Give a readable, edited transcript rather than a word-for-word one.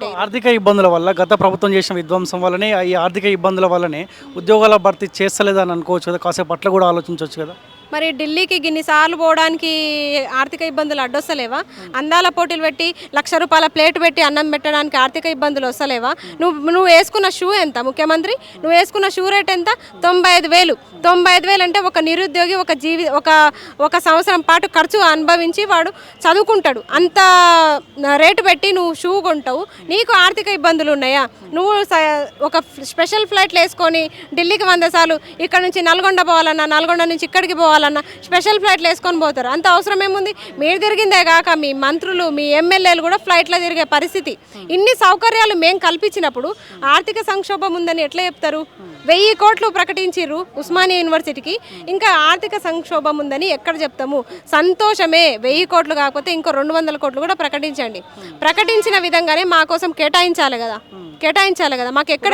ఉండే. ఆర్థిక ఇబ్బందుల వల్ల గత ప్రభుత్వం చేసిన విధ్వంసం వల్లనే ఈ ఆర్థిక ఇబ్బందుల వల్లనే ఉద్యోగాల భర్తీ చేస్తలేదని అనుకోవచ్చు కదా, కాసేపు అట్లా కూడా ఆలోచించవచ్చు కదా. మరి ఢిల్లీకి గిన్నిసార్లు పోవడానికి ఆర్థిక ఇబ్బందులు అడ్డొస్తలేవా? అందాల పోటీలు పెట్టి ₹1,00,000 ప్లేట్ పెట్టి అన్నం పెట్టడానికి ఆర్థిక ఇబ్బందులు వస్తలేవా? నువ్వు వేసుకున్న షూ ఎంత ముఖ్యమంత్రి? నువ్వు వేసుకున్న షూ రేట్ ఎంత? 95,000. 95,000 అంటే ఒక నిరుద్యోగి ఒక సంవత్సరం పాటు ఖర్చు అనుభవించి వాడు చదువుకుంటాడు. అంత రేటు పెట్టి నువ్వు షూ కొంటావు, నీకు ఆర్థిక ఇబ్బందులు ఉన్నాయా? నువ్వు ఒక స్పెషల్ ఫ్లైట్లు వేసుకొని ఢిల్లీకి 100 సార్లు ఇక్కడ నుంచి నల్గొండ పోవాలన్నా, నల్గొండ నుంచి ఇక్కడికి పోవాలన్నా స్పెషల్ ఫ్లైట్లు వేసుకొని పోతారు. అంత అవసరం ఏముంది? మీరు తిరిగిందే కాక మీ మంత్రులు, మీ ఎమ్మెల్యేలు కూడా ఫ్లైట్లో తిరిగే పరిస్థితి. ఇన్ని సౌకర్యాలు మేము కల్పించినప్పుడు ఆర్థిక సంక్షోభం ఉందని ఎట్లా చెప్తారు? 1000 కోట్లు ప్రకటించిర్రు ఉస్మానియా యూనివర్సిటీకి, ఇంకా ఆర్థిక సంక్షోభం ఉందని ఎక్కడ చెప్తాము? సంతోషమే, 1000 కోట్లు కాకపోతే ఇంకో 200 కోట్లు కూడా ప్రకటించండి. ప్రకటించిన విధంగానే మా కోసం కేటాయించాలి కదా. మాకు ఎక్కడెక్కడ